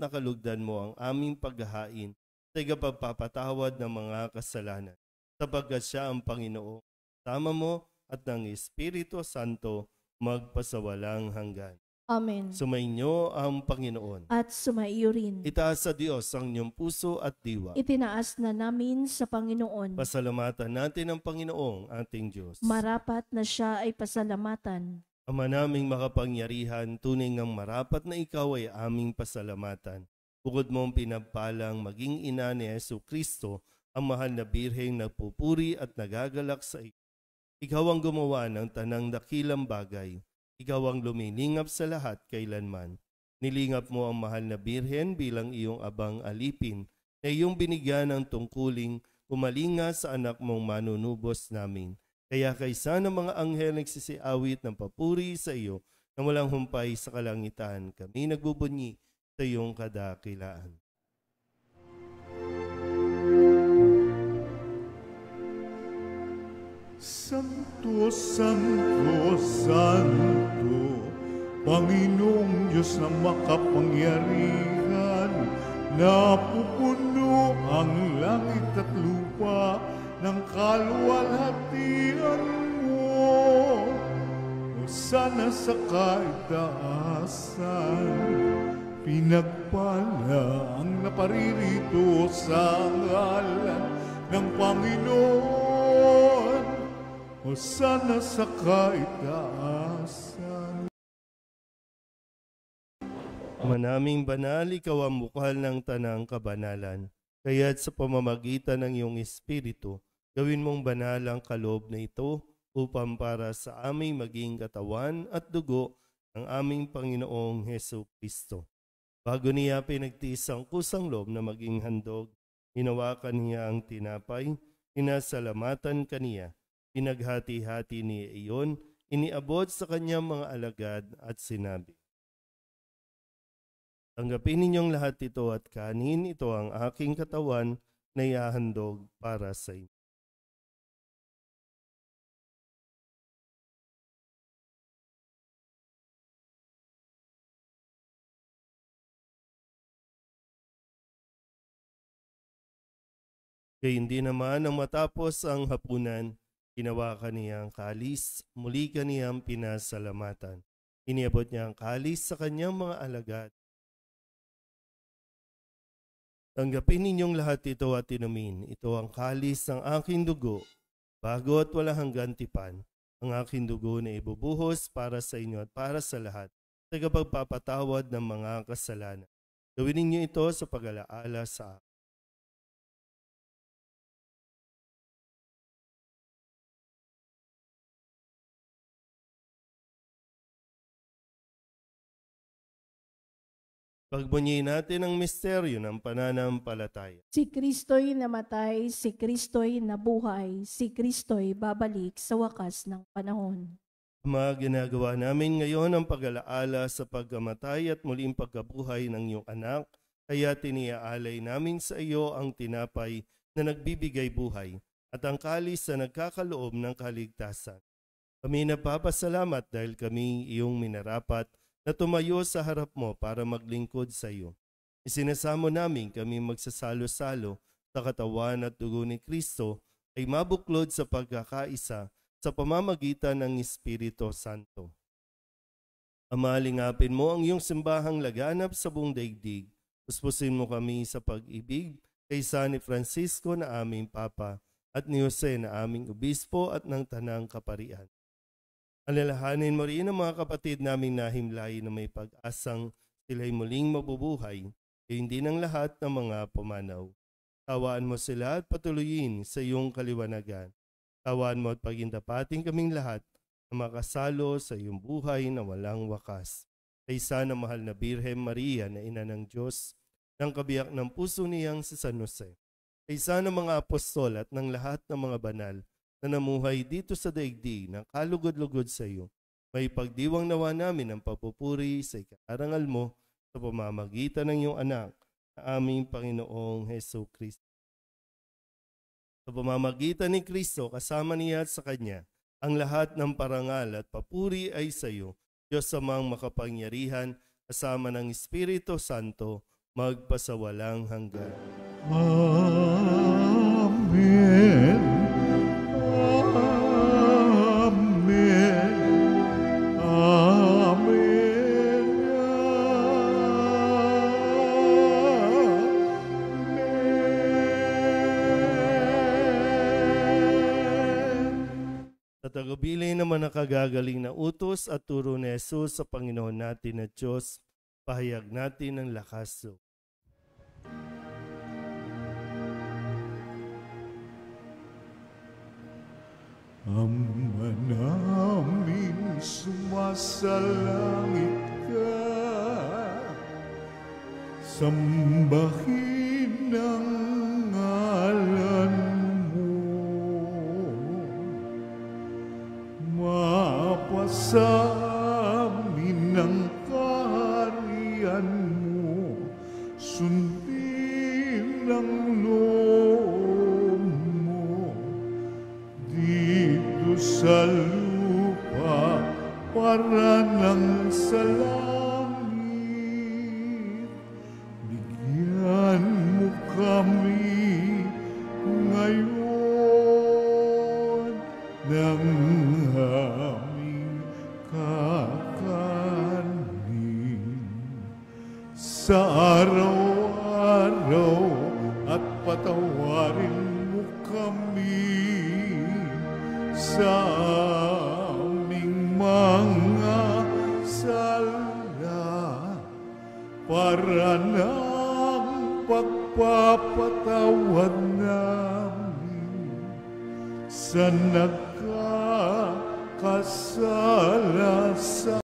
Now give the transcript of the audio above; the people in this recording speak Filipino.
nakalugdan mo ang aming paghahain sa ikapagpapatawad ng mga kasalanan, sapagkat siya ang Panginoon, tama mo at ng Espiritu Santo magpasawalang hanggan. Amen. Sumainyo ang Panginoon. At sumaiyo rin. Itaas sa Diyos ang inyong puso at diwa. Itinaas na namin sa Panginoon. Pasalamatan natin ang Panginoong ating Diyos. Marapat na siya ay pasalamatan. Ama naming makapangyarihan, tunay ngang marapat na ikaw ay aming pasalamatan. Bukod mong pinagpalang maging ina ni Jesucristo, ang mahal na birheng nagpupuri at nagagalak sa iyo. Ikaw ang gumawa ng tanang dakilang bagay. Ikaw ang luminingap sa lahat kailanman. Nilingap mo ang mahal na birhen bilang iyong abang alipin na iyong binigyan ng tungkuling kumalinga sa anak mong manunubos namin. Kaya kaysa ng mga anghel nagsisiawit ng papuri sa iyo na walang humpay sa kalangitan, kami nagbubunyi sa iyong kadakilaan. Santo, Santo, Santo, Panginoong Diyos na makapangyarihan, napupuno ang langit at lupa ng kaluwalhatian mo. Hosana sa kaitaasan, pinagpala ang naparirito sa ngalan ng Panginoon. Hosana sa kaitaasan. Ama naming banal, ikaw ang bukal ng tanang kabanalan. Kaya't sa pamamagitan ng iyong Espiritu, gawin mong banal ang kaloob na ito upang para sa aming maging katawan at dugo ng aming Panginoong Jesucristo. Bago niya pinagtiis ang kusang loob na maging handog, hinawakan niya ang tinapay, inasalamatan kaniya, pinaghati-hati niya iyon, iniabot sa kanyang mga alagad at sinabi, tanggapin ninyong lahat ito at kanin, ito ang aking katawan na ihahandog para sa inyo. Gayun din naman nang matapos ang hapunan, hinawakan niya ang kalis, muli kaniyang pinasalamatan. Iniabot niya ang kalis sa kanyang mga alagad. Tanggapin ninyong lahat ito at inumin. Ito ang kalis ng aking dugo, bago at walang hanggan tipan. Ang aking dugo na ibubuhos para sa inyo at para sa lahat, sa pagpapatawad ng mga kasalanan. Gawin ninyo ito sa pag-alaala sa akin. Pagbunyiin natin ang misteryo ng pananampalataya. Si Kristo'y namatay, si Kristo'y nabuhay, si Kristo'y babalik sa wakas ng panahon. Ama, ginagawa namin ngayon ang pag-alaala sa pagkamatay at muling pagkabuhay ng iyong anak, kaya tiniaalay namin sa iyo ang tinapay na nagbibigay buhay at ang kalis na nagkakaloob ng kaligtasan. Kami napapasalamat dahil kami iyong minarapat na tumayo sa harap mo para maglingkod sa iyo. Isinasamo namin kami magsasalo-salo sa katawan at dugo ni Kristo ay mabuklod sa pagkakaisa sa pamamagitan ng Espiritu Santo. Ama, lingapin mo ang iyong simbahang laganap sa buong daigdig. Puspusin mo kami sa pag-ibig kay San Francisco na aming Papa at ni Jose na aming Obispo at ng Tanang Kaparian. Alalahanin mo rin ang mga kapatid naming nahimlay na may pag-asang sila'y muling mabubuhay, e hindi ng lahat ng mga pumanaw. Tawaan mo sila at patuloyin sa iyong kaliwanagan. Tawaan mo at pagindapating kaming lahat na makasalo sa iyong buhay na walang wakas. Kaysa na mahal na Birhen Maria na ina ng Diyos, ng kabiyak ng puso niyang si San Jose. Kaysa ng mga apostol at ng lahat ng mga banal na namuhay dito sa daigdig ng kalugod-lugod sa iyo, may pagdiwang nawa namin ang papupuri sa ikarangal mo sa pamamagitan ng iyong anak na aming Panginoong Jesucristo. Sa pamamagitan ni Kristo, kasama niya at sa Kanya, ang lahat ng parangal at papuri ay sa iyo, Diyos Amang makapangyarihan, kasama ng Espiritu Santo, magpasawalang hanggan. Amen. Amen. Amen. Sa tagubilin naman nakagagaling na utos at turo ni Jesus sa Panginoon natin na Diyos, pahayag natin ang lakas loob. Ama namin sumasalangit ka, sambahin ang ngalan mo, mapasa amin ang kaharian mo, sundin ang loob mo dito sa lupa para nang sa langit. Bigyan mo kami ngayon ng aming kakanin sa araw-araw, at patawarin mo kami sa aming mga sala, para ng pagpapatawad namin sa nagkakasala sa